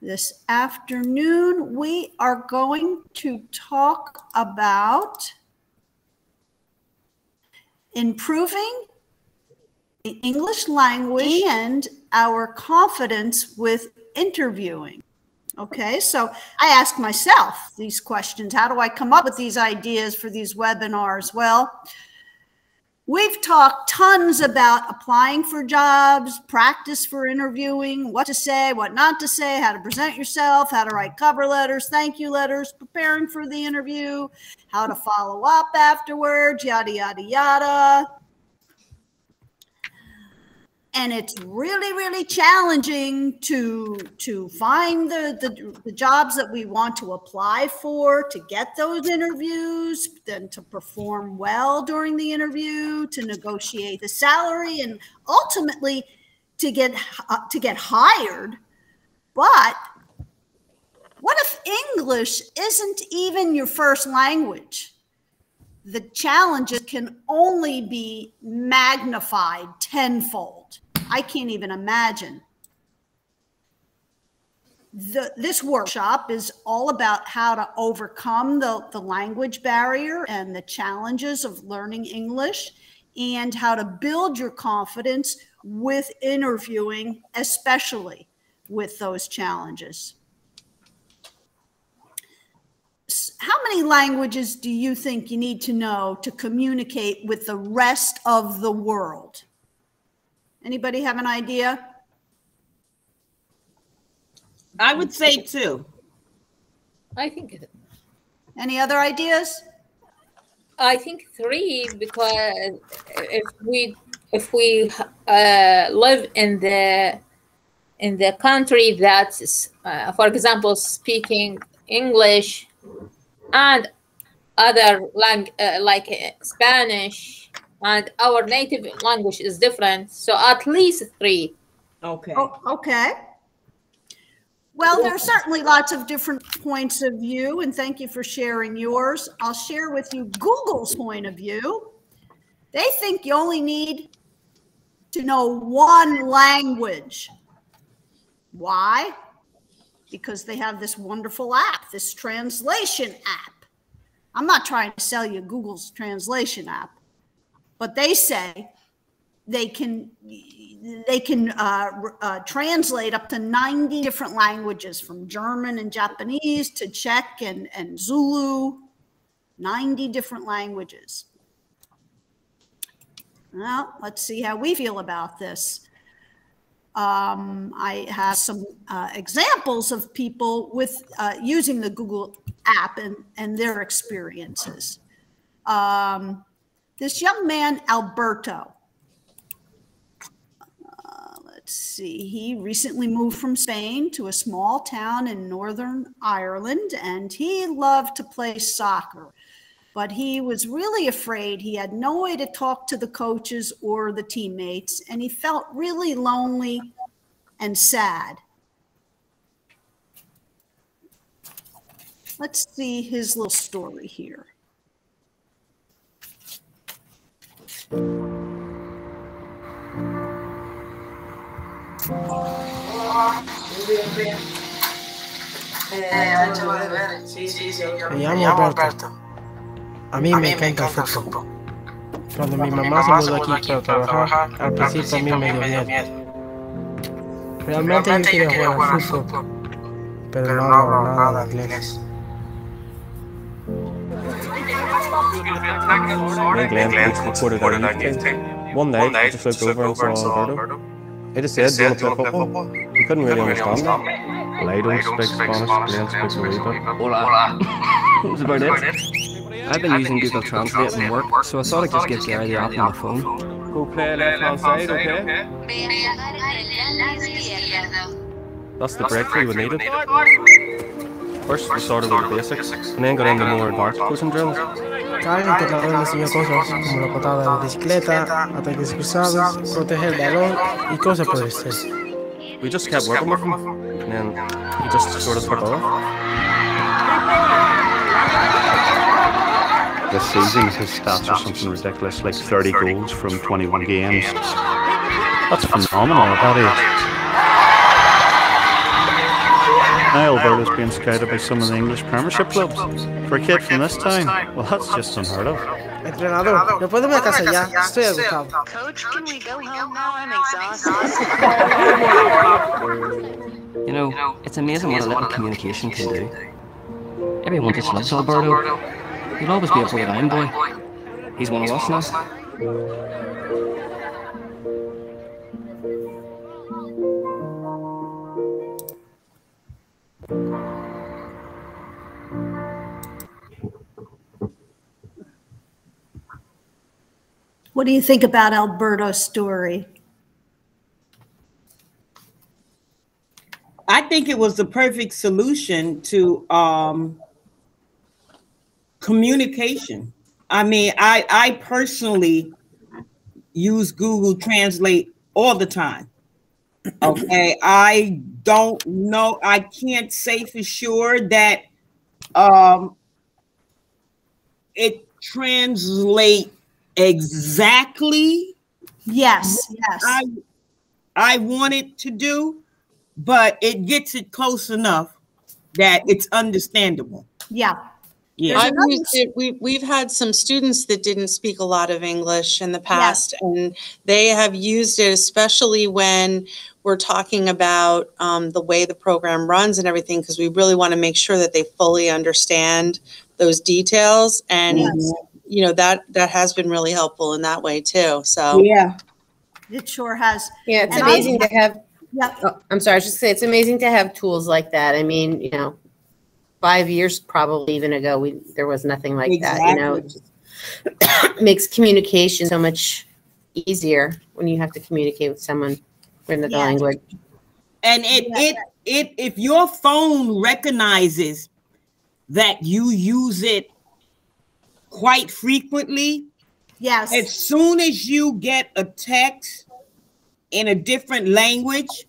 This afternoon, we are going to talk about improving the English language and our confidence with interviewing. Okay, so I ask myself these questions. How do I come up with these ideas for these webinars? Well, we've talked tons about applying for jobs, practice for interviewing, what to say, what not to say, how to present yourself, how to write cover letters, thank you letters, preparing for the interview, how to follow up afterwards, yada, yada, yada. And it's really, really challenging to find the jobs that we want to apply for, to get those interviews, then to perform well during the interview, to negotiate the salary, and ultimately to get hired. But what if English isn't even your first language? The challenges can only be magnified tenfold. I can't even imagine. This workshop is all about how to overcome the language barrier and the challenges of learning English, and how to build your confidence with interviewing, especially with those challenges. How many languages do you think you need to know to communicate with the rest of the world? Anybody have an idea? I would say 2. I think. Any other ideas? I think 3, because if we live in the country that's, for example, speaking English and other like Spanish, and our native language is different, so at least 3. Okay. Oh, okay. Well, there are certainly lots of different points of view, and thank you for sharing yours. I'll share with you Google's point of view. They think you only need to know 1 language. Why? Because they have this wonderful app, this translation app. I'm not trying to sell you Google's translation app, but they say they can translate up to 90 different languages, from German and Japanese to Czech and Zulu, 90 different languages. Well, let's see how we feel about this. I have some examples of people with using the Google app and their experiences. This young man, Alberto, let's see, he recently moved from Spain to a small town in Northern Ireland, and he loved to play soccer. But he was really afraid. He had no way to talk to the coaches or the teammates, and he felt really lonely and sad. Let's see his little story here. Mi llamo Alberto. A mí me encanta el fútbol. Cuando mi mamá se mudó aquí para trabajar, al principio a mí me dio miedo. Realmente yo quería jugar al fútbol, pero no hablo nada de inglés. Glenn recorded our youth thing. One night, I just looked over and saw Alberto. He just said, "Do you want to play football?" He couldn't really understand me. Well, I don't speak Spanish, Glenn speaks a wee bit. Hola. That was about it. I've been using Google Translate in work, so I thought I'd just get the idea up on my phone. Go play left hand side, okay? That's the breakthrough we needed. First, we started with the basics, and then got into more advanced coaching drills. Cada entrenador me enseñó cosas como la patada de la bicicleta, ataques cruzados, proteger el balón y cosas por el estilo. We just kept working with him, and then he just sort of took off. This season, his stats are something ridiculous, like 30 goals from 21 games. That's phenomenal at that age. Now Alberta's being scouted by some of the English Premiership clubs. For a kid from this town, well, that's just unheard of. Entrenador, después de mi casa ya, estoy agotado. Coach, can we go home now? I'm exhausted. You know, it's amazing what a little communication can do. Everyone just loves Alberto. He'll always be a Boy Line boy. He's one of us now. What do you think about Alberto's story? I think it was the perfect solution to communication. I mean, I personally use Google Translate all the time. Okay, I don't know. I can't say for sure that it translates exactly. Yes. I want it to do, but it gets it close enough that it's understandable. Yeah. Yeah. I've used it. We've had some students that didn't speak a lot of English in the past, and they have used it, especially when we're talking about the way the program runs and everything, because we really want to make sure that they fully understand those details. And, you know, that has been really helpful in that way too. So, yeah, it sure has. Yeah, it's amazing to have. Yeah. Oh, I'm sorry. I should say it's amazing to have tools like that. I mean, you know, 5 years probably even ago, there was nothing like that. You know, it just makes communication so much easier when you have to communicate with someone in the language. And if your phone recognizes that you use it quite frequently, yes, as soon as you get a text in a different language,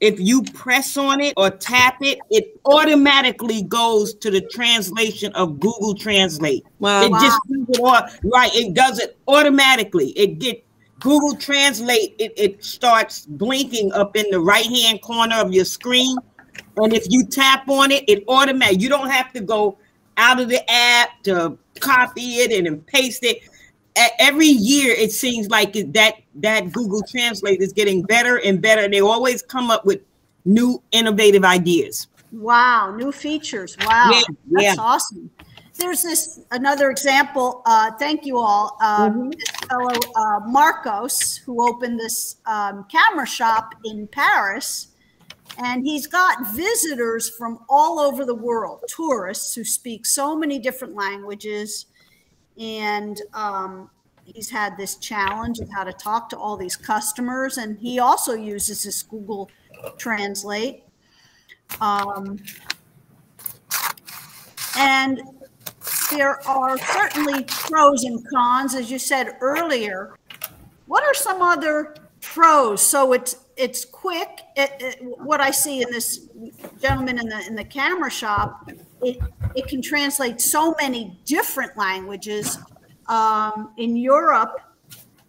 if you press on it or tap it, it automatically goes to the translation of Google Translate. Wow. Just does it it does it automatically. It get Google Translate, it starts blinking up in the right-hand corner of your screen. And if you tap on it, it automatically, you don't have to go out of the app to copy it and paste it. Every year, it seems like that Google Translate is getting better and better. They always come up with new innovative ideas. Wow, new features. Wow, that's awesome. There's another example. Thank you all. This fellow Marcos, who opened this camera shop in Paris, and he's got visitors from all over the world, tourists who speak so many different languages. And he's had this challenge of how to talk to all these customers. And he also uses this Google Translate. And there are certainly pros and cons, as you said earlier. What are some other pros? So it's quick. What I see in this gentleman in the camera shop, it can translate so many different languages. In Europe,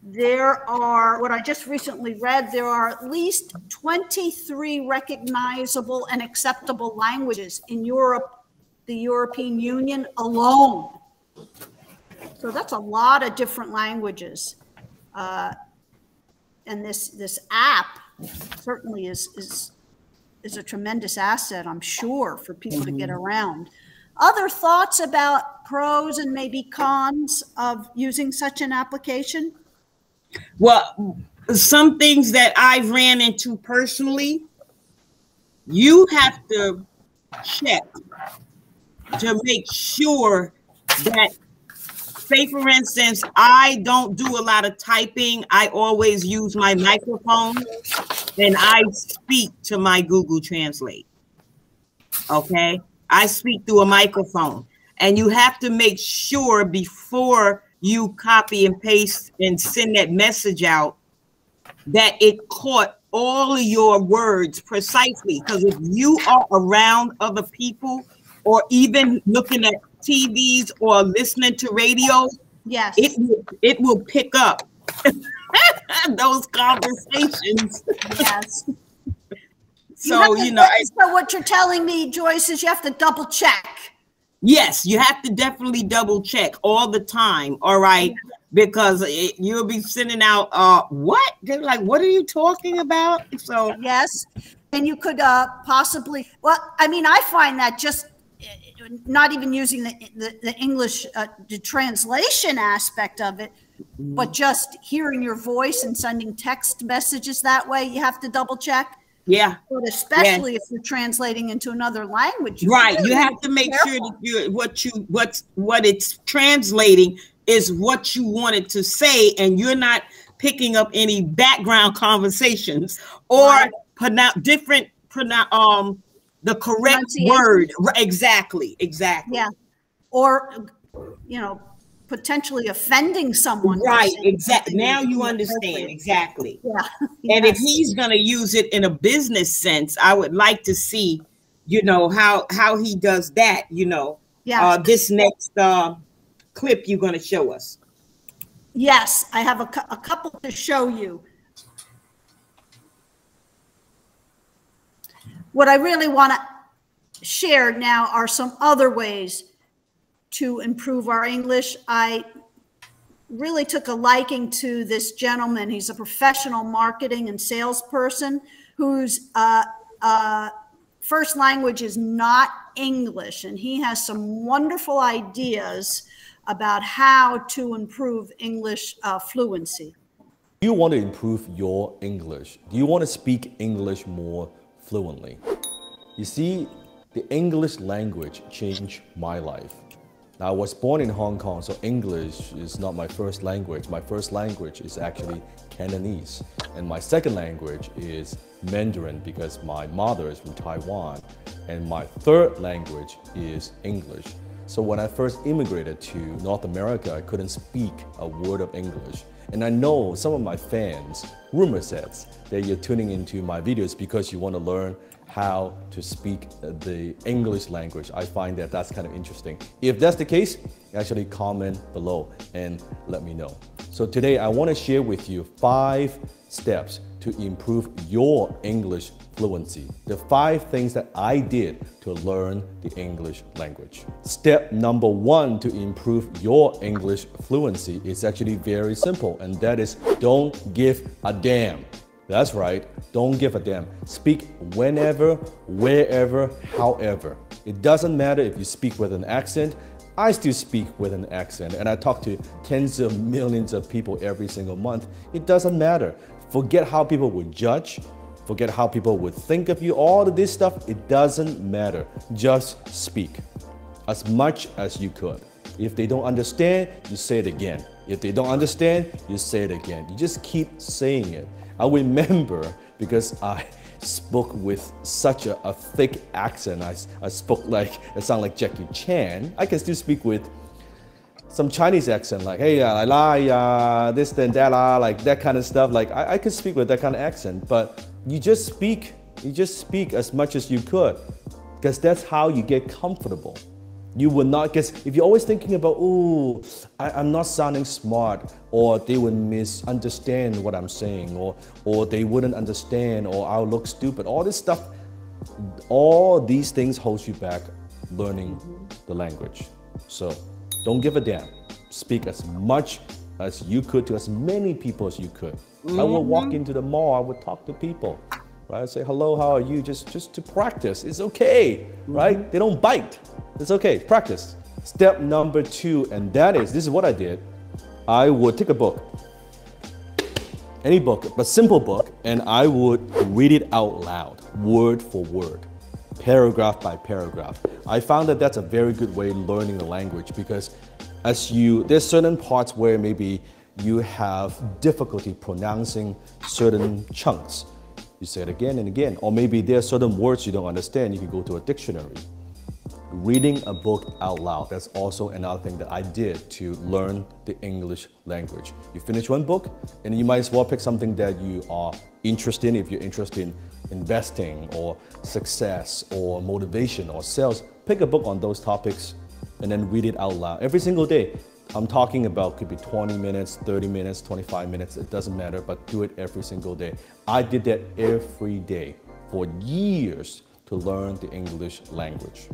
there are, what I just recently read, there are at least 23 recognizable and acceptable languages in Europe, the European Union alone. So that's a lot of different languages. And this app certainly is a tremendous asset, I'm sure, for people to get around. Other thoughts about pros and maybe cons of using such an application? Well, some things that I've ran into personally, you have to check to make sure that, say for instance, I don't do a lot of typing. I always use my microphone and I speak to my Google Translate. Okay, I speak through a microphone, and you have to make sure before you copy and paste and send that message out that it caught all of your words precisely. Because if you are around other people or even looking at TVs or listening to radio, yes, it will pick up those conversations. Yes. So, you know. So what you're telling me, Joyce, is you have to double check. Yes, you have to definitely double check all the time. All right. Because you'll be sending out, what? They're like, what are you talking about? So. Yes. And you could possibly, well, I mean, I find that just not even using the English, the translation aspect of it, but just hearing your voice and sending text messages that way, you have to double check. Yeah. But especially if you're translating into another language. Right. You have to make sure that what it's translating is what you want it to say, and you're not picking up any background conversations or the correct word. Exactly. Yeah. Or, you know, potentially offending someone. Right, exactly. Now you understand. Exactly. Yeah. And if he's going to use it in a business sense, I would like to see, you know, how he does that, you know. Yeah. This next clip you're going to show us. Yes, I have a couple to show you. What I really want to share now are some other ways to improve our English. I really took a liking to this gentleman. He's a professional marketing and salesperson whose first language is not English, and he has some wonderful ideas about how to improve English fluency. Do you want to improve your English? Do you want to speak English more fluently? You see, the English language changed my life. Now, I was born in Hong Kong, so English is not my first language. My first language is actually Cantonese, and my second language is Mandarin because my mother is from Taiwan, and my third language is English. So when I first immigrated to North America, I couldn't speak a word of English. And I know some of my fans, rumor says, that you're tuning into my videos because you want to learn how to speak the English language. I find that that's kind of interesting. If that's the case, actually comment below and let me know. So today I want to share with you 5 steps to improve your English fluency. The 5 things that I did to learn the English language. Step number 1 to improve your English fluency is actually very simple, and that is don't give a damn. That's right, don't give a damn. Speak whenever, wherever, however. It doesn't matter if you speak with an accent. I still speak with an accent, and I talk to tens of millions of people every single month. It doesn't matter. Forget how people would judge. Forget how people would think of you. All of this stuff, it doesn't matter. Just speak as much as you could. If they don't understand, you say it again. If they don't understand, you say it again. You just keep saying it. I remember, because I spoke with such a thick accent, I spoke like, it sounded like Jackie Chan. I can still speak with some Chinese accent, like, hey, this and that, like that kind of stuff. Like, I could speak with that kind of accent, but you just speak as much as you could, because that's how you get comfortable. You will not, because if you're always thinking about, oh, I'm not sounding smart, or they would misunderstand what I'm saying, or they wouldn't understand, or I'll look stupid, all this stuff, all these things hold you back learning the language. So don't give a damn. Speak as much as you could to as many people as you could. I would walk into the mall, I would talk to people. Right? Say, hello, how are you? Just to practice. It's okay, right? They don't bite. It's okay, practice. Step number 2, and this is what I did. I would take a book, any book, a simple book, and I would read it out loud, word for word, paragraph by paragraph. I found that that's a very good way of learning the language, because there's certain parts where maybe you have difficulty pronouncing certain chunks. You say it again and again, or maybe there are certain words you don't understand. You can go to a dictionary. Reading a book out loud, that's also another thing that I did to learn the English language. You finish one book, and you might as well pick something that you are interested in. If you're interested in investing or success or motivation or sales, pick a book on those topics and then read it out loud every single day. I'm talking about could be 20 minutes, 30 minutes, 25 minutes, it doesn't matter, but do it every single day. I did that every day for years to learn the English language.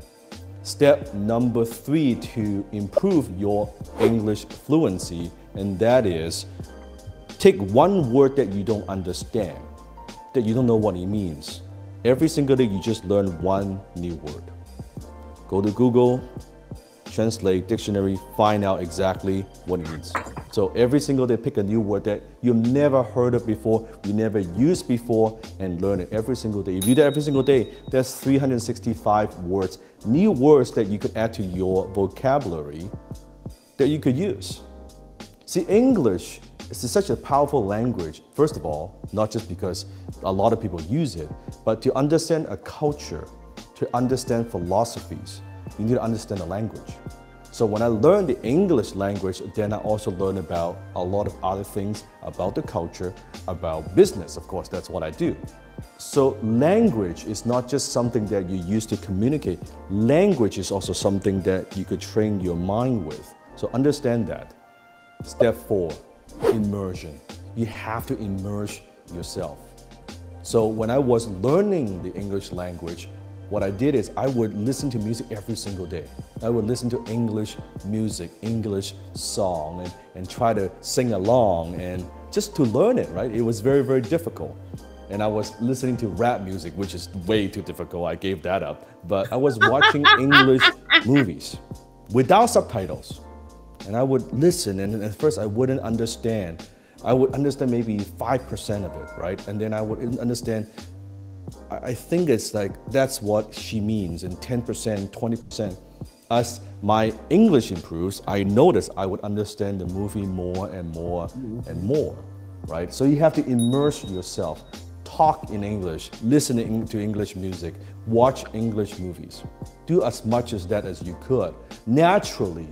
Step number 3 to improve your English fluency, and that is take one word that you don't understand, that you don't know what it means. Every single day you just learn one new word. Go to Google, translate, dictionary, find out exactly what it means. So every single day pick a new word that you've never heard of before, you never used before, and learn it every single day. If you do that every single day, that's 365 words, new words that you could add to your vocabulary that you could use. See, English is such a powerful language, first of all, not just because a lot of people use it, but to understand a culture, to understand philosophies, you need to understand the language. So when I learned the English language, then I also learned about a lot of other things about the culture, about business, of course, that's what I do. So language is not just something that you use to communicate. Language is also something that you could train your mind with. So understand that. Step 4, immersion. You have to immerse yourself. So when I was learning the English language, what I did is I would listen to music every single day. I would listen to English music, English song, and try to sing along and just to learn it, right? It was very, very difficult. And I was listening to rap music, which is way too difficult. I gave that up. But I was watching English movies without subtitles. And I would listen, and at first I wouldn't understand. I would understand maybe 5% of it, right? And then I would understand, I think it's like, that's what she means, and 10%, 20%. As my English improves, I notice I would understand the movie more and more and more, right? So you have to immerse yourself. Talk in English, listen to English music, watch English movies. Do as much as that as you could. Naturally,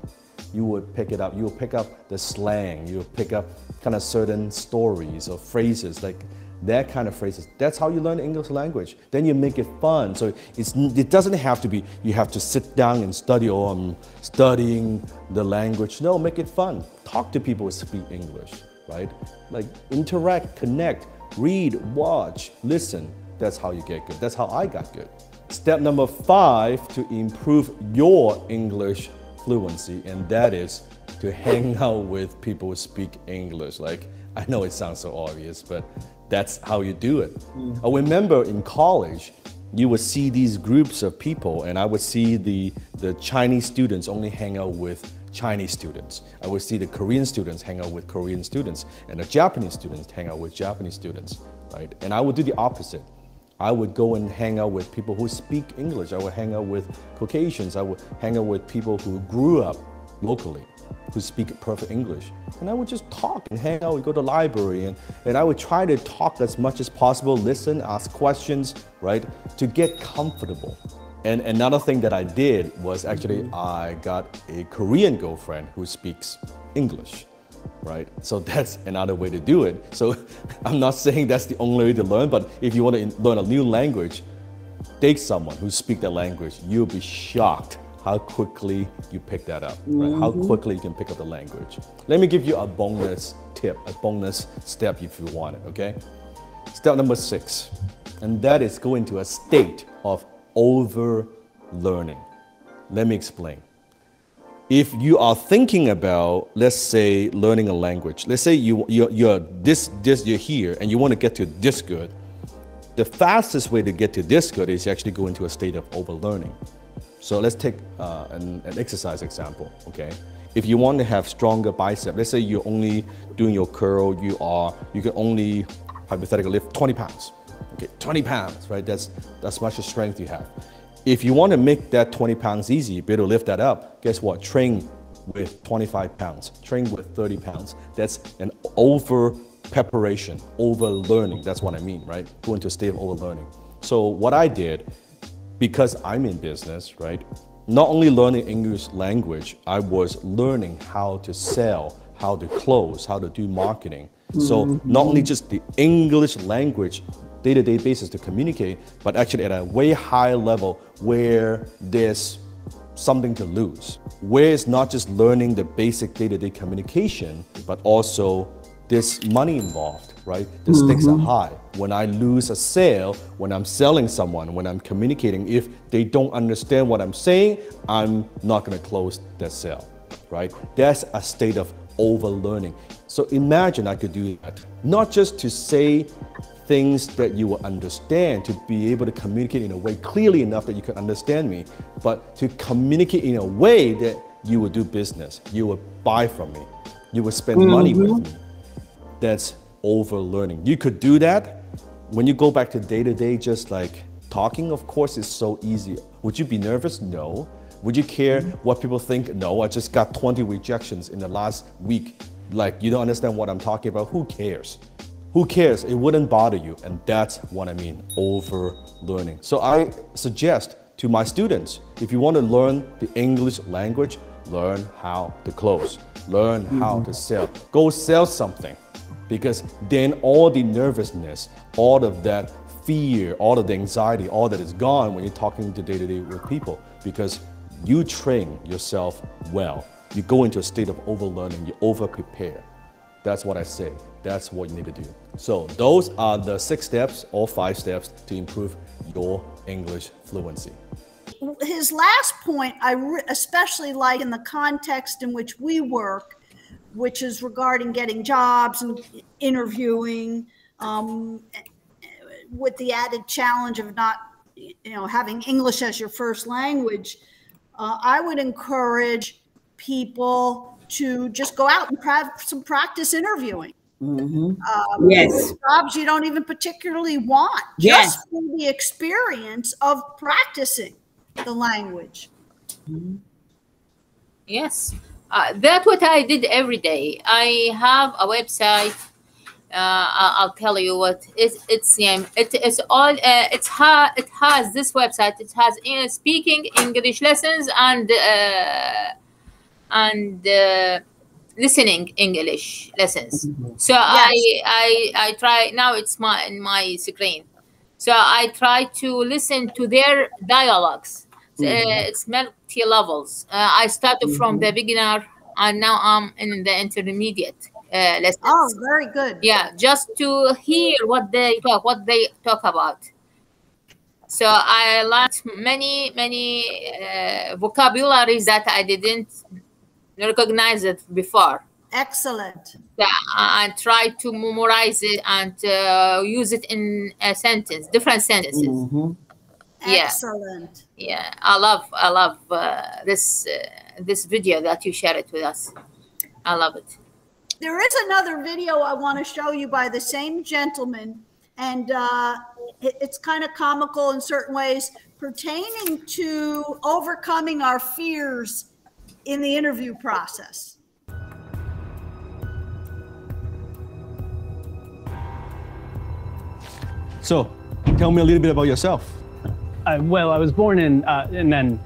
you would pick it up. You will pick up the slang. You will pick up kind of certain stories or phrases, like that kind of phrases. That's how you learn the English language. Then you make it fun. So it doesn't have to be, you have to sit down and study, oh, I'm studying the language. No, make it fun. Talk to people who speak English, right? Like interact, connect, read, watch, listen. That's how you get good. That's how I got good. Step number 5 to improve your English fluency, and that is to hang out with people who speak English. Like, I know it sounds so obvious, but that's how you do it. I remember in college, you would see these groups of people, and I would see the Chinese students only hang out with Chinese students. I would see the Korean students hang out with Korean students, and the Japanese students hang out with Japanese students, right? And I would do the opposite. I would go and hang out with people who speak English. I would hang out with Caucasians. I would hang out with people who grew up locally, who speak perfect English. And I would just talk and hang out and go to the library. And I would try to talk as much as possible, listen, ask questions, right? To get comfortable. And another thing that I did was actually I got a Korean girlfriend who speaks English. Right? So that's another way to do it. So I'm not saying that's the only way to learn, but if you want to learn a new language, take someone who speaks that language. You'll be shocked how quickly you pick that up, right? How quickly you can pick up the language. Let me give you a bonus tip, a bonus step if you want it, okay? Step number 6, and that is go into a state of over-learning. Let me explain. If you are thinking about, let's say, learning a language, let's say you're here and you want to get to this good, the fastest way to get to this good is actually go into a state of overlearning. So let's take an exercise example, okay? If you want to have stronger bicep, let's say you're only doing your curl, you can only hypothetically lift 20 pounds, okay? 20 pounds, right? That's much strength you have. If you want to make that 20 pounds easy, be able to lift that up, guess what? Train with 25 pounds, train with 30 pounds. That's an over-preparation, over-learning. That's what I mean, right? Go into a state of over-learning. So what I did, because I'm in business, right? Not only learning English language, I was learning how to sell, how to close, how to do marketing. So not only just the English language, day-to-day basis to communicate, but actually at a way higher level where there's something to lose, where it's not just learning the basic day-to-day communication, but also There's money involved, right? The stakes are high. When I lose a sale, when I'm selling someone, when I'm communicating, if they don't understand what I'm saying, I'm not gonna close that sale, right? That's a state of overlearning. So imagine I could do that, not just to say things that you will understand, to be able to communicate in a way clearly enough that you can understand me, but to communicate in a way that you will do business, you will buy from me, you will spend money with me. That's overlearning. You could do that. When you go back to day-to-day, just like talking, of course, is so easy. Would you be nervous? No. Would you care what people think? No, I just got 20 rejections in the last week. Like, you don't understand what I'm talking about. Who cares? Who cares? It wouldn't bother you. And that's what I mean, overlearning. So I suggest to my students, if you want to learn the English language, learn how to close, learn how to sell. Go sell something, because then all the nervousness, all of that fear, all of the anxiety, all that is gone when you're talking to day-to-day with people, because you train yourself well. You go into a state of overlearning, you over-prepare. That's what I say. That's what you need to do. So those are the 6 steps or 5 steps to improve your English fluency. His last point, I especially like in the context in which we work, which is regarding getting jobs and interviewing, with the added challenge of not, having English as your first language. I would encourage people to just go out and have some practice interviewing. Yes. Jobs you don't even particularly want, just for the experience of practicing the language. Yes, that's what I did every day. I have a website. I'll tell you what it's all. It has this website. It has speaking English lessons and listening English lessons. So I try now. It's in my screen. So I try to listen to their dialogues. It's multi levels. I started from the beginner, and now I'm in the intermediate lessons. Oh, very good. Yeah, just to hear what they talk about. So I learned many vocabularies that I didn't recognize it before. Excellent. Yeah, I try to memorize it and use it in a sentence, different sentences. Excellent. Yeah, I love this video that you shared it with us. I love it. There is another video I want to show you by the same gentleman, and it's kind of comical in certain ways, pertaining to overcoming our fears in the interview process. So, tell me a little bit about yourself. Well, I was born in, and then,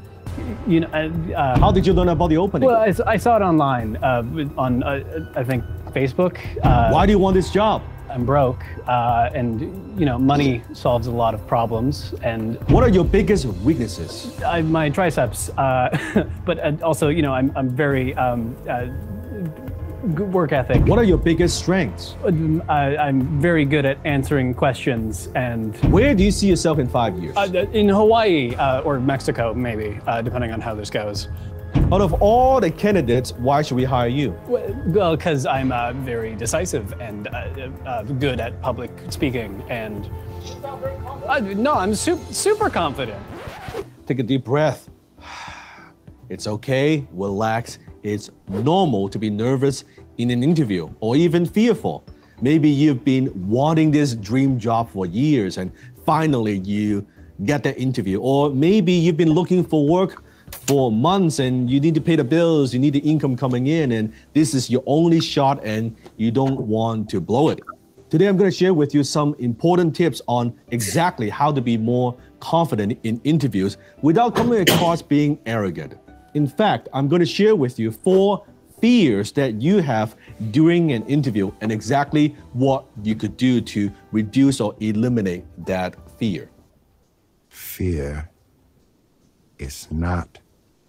how did you learn about the opening? Well, I saw it online on, I think, Facebook. Why do you want this job? I'm broke, and money solves a lot of problems. And what are your biggest weaknesses? My triceps, but also, I'm very good work ethic. What are your biggest strengths? I'm very good at answering questions. And where do you see yourself in 5 years? In Hawaii or Mexico, maybe, depending on how this goes. Out of all the candidates, why should we hire you? Well, because I'm very decisive and good at public speaking, and no, I'm super confident. Take a deep breath. It's okay, relax. It's normal to be nervous in an interview or even fearful. Maybe you've been wanting this dream job for years and finally you get that interview. Or maybe you've been looking for work for months and you need to pay the bills, you need the income coming in, and this is your only shot and you don't want to blow it. Today, I'm going to share with you some important tips on exactly how to be more confident in interviews without coming across being arrogant. In fact, I'm going to share with you 4 fears that you have during an interview and exactly what you could do to reduce or eliminate that fear. Fear is not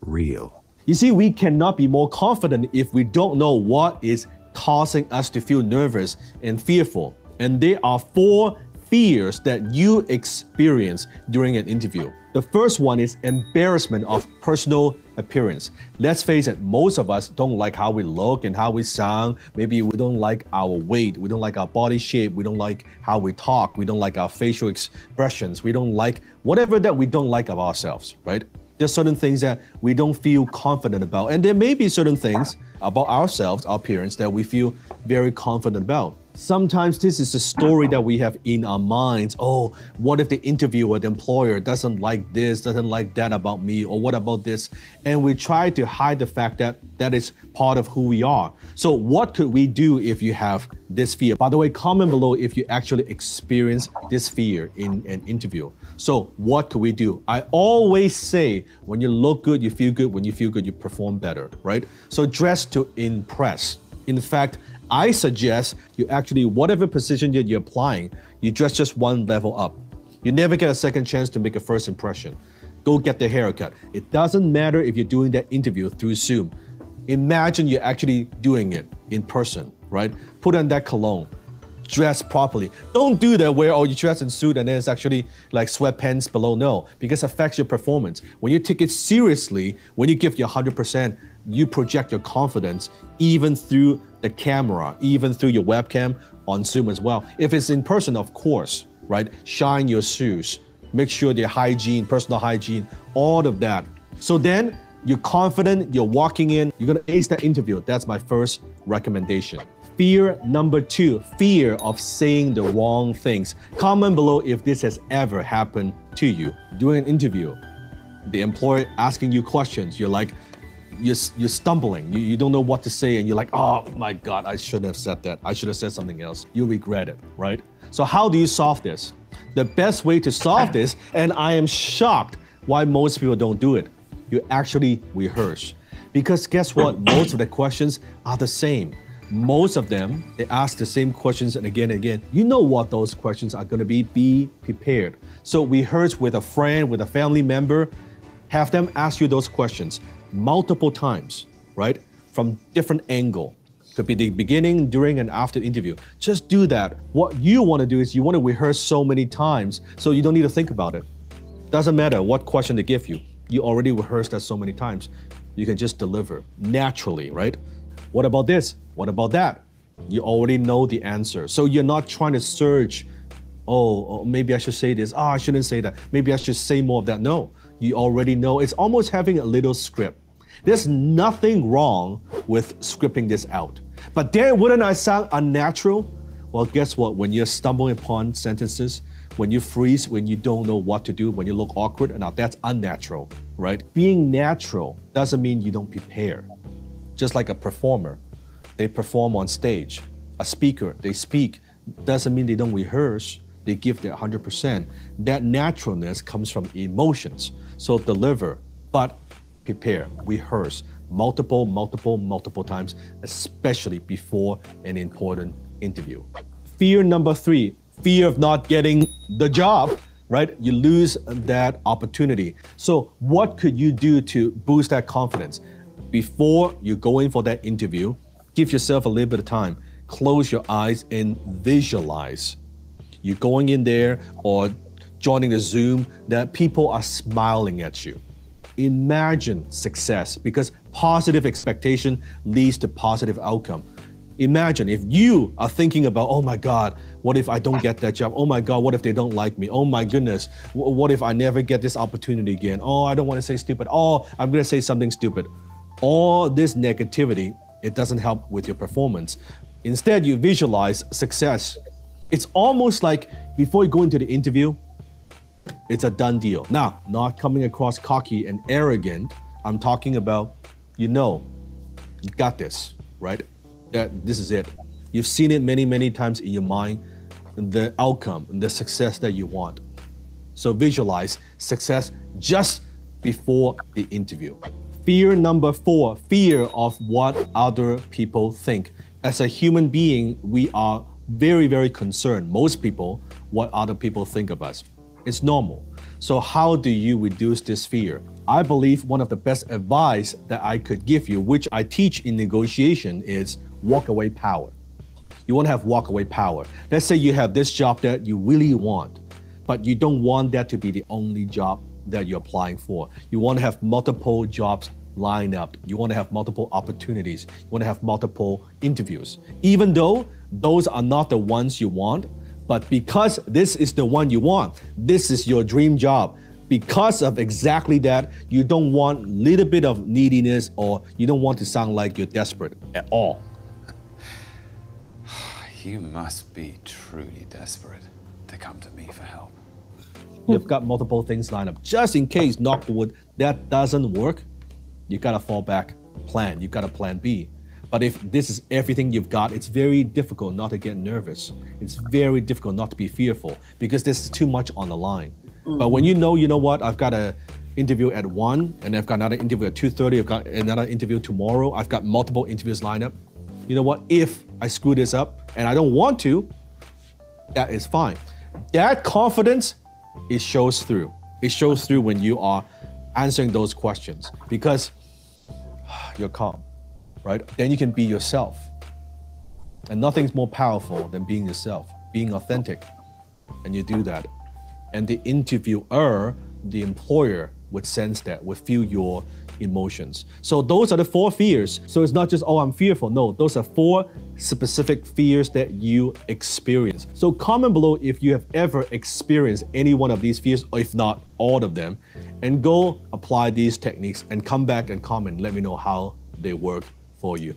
real. You see, we cannot be more confident if we don't know what is causing us to feel nervous and fearful. And there are 4 fears that you experience during an interview. The first one is embarrassment of personal appearance. Let's face it, most of us don't like how we look and how we sound. Maybe we don't like our weight, we don't like our body shape, we don't like how we talk, we don't like our facial expressions, we don't like whatever that we don't like of ourselves, right? There's certain things that we don't feel confident about. And there may be certain things about ourselves, our appearance, that we feel very confident about. Sometimes this is the story that we have in our minds. Oh, what if the interviewer, the employer doesn't like this, doesn't like that about me, or what about this? And we try to hide the fact that that is part of who we are. So what could we do if you have this fear? By the way, comment below if you actually experience this fear in an interview. So what could we do? I always say, when you look good, you feel good. When you feel good, you perform better, right? So dress to impress. In fact, I suggest you actually, whatever position that you're applying, you dress just one level up. You never get a second chance to make a first impression. Go get the haircut. It doesn't matter if you're doing that interview through Zoom. Imagine you're actually doing it in person, right? Put on that cologne. Dress properly. Don't do that where, oh, you dress in suit and then it's actually like sweatpants below. No, because it affects your performance. When you take it seriously, when you give your 100%, you project your confidence even through the camera, even through your webcam on Zoom as well. If it's in person, of course, right? Shine your shoes, make sure their hygiene, personal hygiene, all of that. So then you're confident, you're walking in, you're gonna ace that interview. That's my first recommendation. Fear number 2, fear of saying the wrong things. Comment below if this has ever happened to you. During an interview, the employer asking you questions, you're like, you're stumbling, you don't know what to say, and you're like, oh my God, I shouldn't have said that. I should have said something else. You regret it, right? So how do you solve this? The best way to solve this, and I am shocked why most people don't do it, you actually rehearse. Because guess what? Most of the questions are the same. Most of them, they ask the same questions and again and again. You know what those questions are gonna be. Be prepared. So rehearse with a friend, with a family member, have them ask you those questions multiple times, right? From different angle. Could be the beginning, during, and after the interview. Just do that. What you want to do is you want to rehearse so many times so you don't need to think about it. Doesn't matter what question they give you. You already rehearsed that so many times. You can just deliver naturally, right? What about this? What about that? You already know the answer. So you're not trying to search, oh, maybe I should say this. Oh, I shouldn't say that. Maybe I should say more of that. No, you already know. It's almost having a little script. There's nothing wrong with scripting this out. But then wouldn't I sound unnatural? Well, guess what? When you're stumbling upon sentences, when you freeze, when you don't know what to do, when you look awkward, now that's unnatural, right? Being natural doesn't mean you don't prepare. Just like a performer, they perform on stage. A speaker, they speak. Doesn't mean they don't rehearse. They give their 100%. That naturalness comes from emotions. So deliver, but prepare, rehearse multiple times, especially before an important interview. Fear number 3, fear of not getting the job, right? You lose that opportunity. So what could you do to boost that confidence? Before you go in for that interview, give yourself a little bit of time. Close your eyes and visualize. You're going in there or joining the Zoom that people are smiling at you. Imagine success, because positive expectation leads to positive outcome. Imagine if you are thinking about, oh my God, what if I don't get that job? Oh my God, what if they don't like me? Oh my goodness, what if I never get this opportunity again? Oh, I don't want to say stupid. Oh, I'm going to say something stupid. All this negativity, it doesn't help with your performance. Instead, you visualize success. It's almost like before you go into the interview, it's a done deal. Now, not coming across cocky and arrogant. I'm talking about, you got this, right? That this is it. You've seen it many times in your mind, the outcome, the success that you want. So visualize success just before the interview. Fear number 4, fear of what other people think. As a human being, we are very concerned, most people, what other people think of us. It's normal. So how do you reduce this fear? I believe one of the best advice that I could give you, which I teach in negotiation, is walk away power. You want to have walk away power. Let's say you have this job that you really want, but you don't want that to be the only job that you're applying for. You want to have multiple jobs lined up. You want to have multiple opportunities. You want to have multiple interviews. Even though those are not the ones you want, but because this is the one you want, this is your dream job. Because of exactly that, you don't want a little bit of neediness, or you don't want to sound like you're desperate at all. You must be truly desperate to come to me for help. You've got multiple things lined up. Just in case, knock the wood, that doesn't work, you gotta fall back plan. You got a plan B. But if this is everything you've got, it's very difficult not to get nervous. It's very difficult not to be fearful because there's too much on the line. But when you know what, I've got an interview at 1, and I've got another interview at 2:30, I've got another interview tomorrow, I've got multiple interviews lined up. You know what, if I screw this up and I don't want to, that is fine. That confidence, it shows through. It shows through when you are answering those questions because you're calm, right? Then you can be yourself. And nothing's more powerful than being yourself, being authentic. And you do that. And the interviewer, the employer, would sense that, would feel your emotions. So those are the 4 fears. So it's not just, oh, I'm fearful. No, those are 4 specific fears that you experience. So comment below if you have ever experienced any one of these fears, or if not all of them, and go apply these techniques and come back and comment. Let me know how they work for you.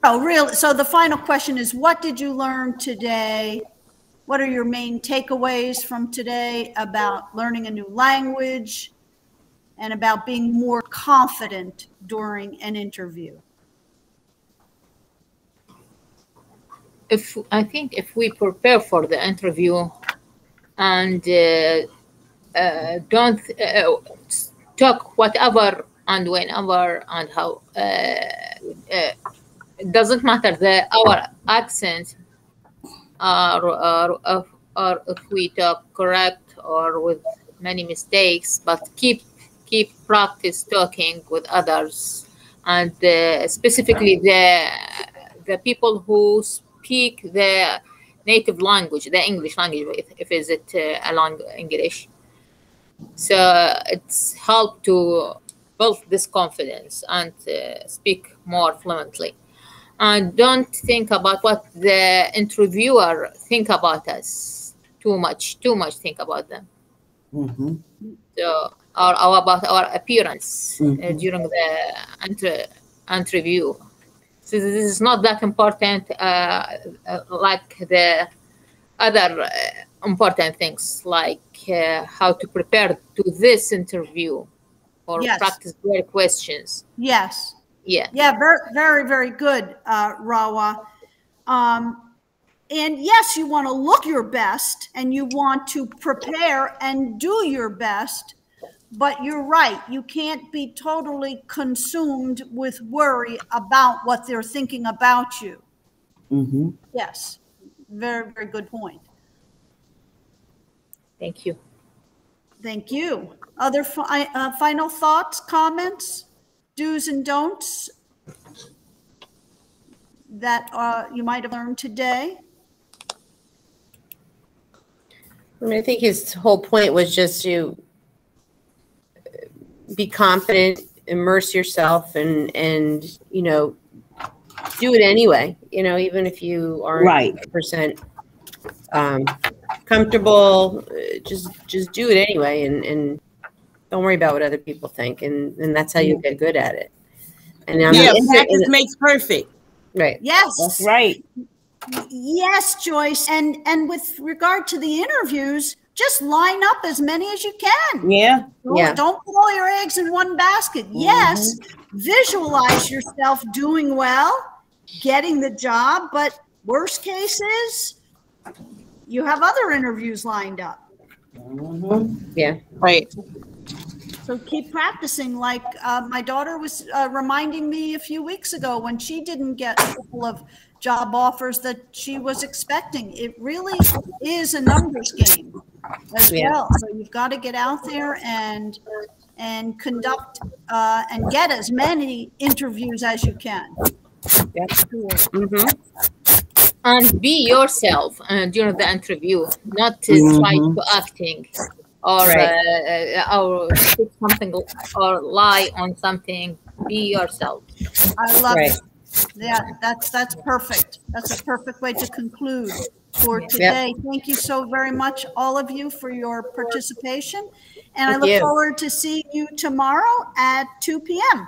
Oh, really? So the final question is, what did you learn today? What are your main takeaways from today about learning a new language and about being more confident during an interview? I think if we prepare for the interview and don't talk whatever and whenever and how, it doesn't matter our accent, or if we talk correct or with many mistakes, but keep practice talking with others, and specifically the people who speak the native language, the English language, if is it along English. So it's helped to build this confidence and speak more fluently. And don't think about what the interviewer think about us too much think about them. So, or about our appearance during the interview. So this is not that important like the other important things, like how to prepare to this interview or practice their questions. Yes. Yeah. Yeah, very, very, very good, Rawa. And yes, you want to look your best and you want to prepare and do your best, but you're right. You can't be totally consumed with worry about what they're thinking about you. Yes, very, very good point. Thank you. Thank you. Other final thoughts, comments, do's and don'ts that you might have learned today? I mean, I think his whole point was just to be confident, immerse yourself, and you know, do it anyway. You know, even if you aren't 100% comfortable, just do it anyway, and don't worry about what other people think, and that's how you get good at it. And practice makes perfect. Right. Yes. That's right. Yes, Joyce. And with regard to the interviews, just line up as many as you can. Yeah. Don't put all your eggs in one basket. Yes, visualize yourself doing well, getting the job, but worst case is you have other interviews lined up. Yeah. Right. So keep practicing. Like my daughter was reminding me a few weeks ago when she didn't get a couple of job offers that she was expecting. It really is a numbers game. as well. So you've got to get out there and conduct and get as many interviews as you can. That's cool. And be yourself during the interview, not to try to acting or speak something or lie on something. Be yourself. I love it. Yeah, that's perfect. That's a perfect way to conclude for today. Thank you so very much, all of you, for your participation. And I look forward to seeing you tomorrow at 2 p.m.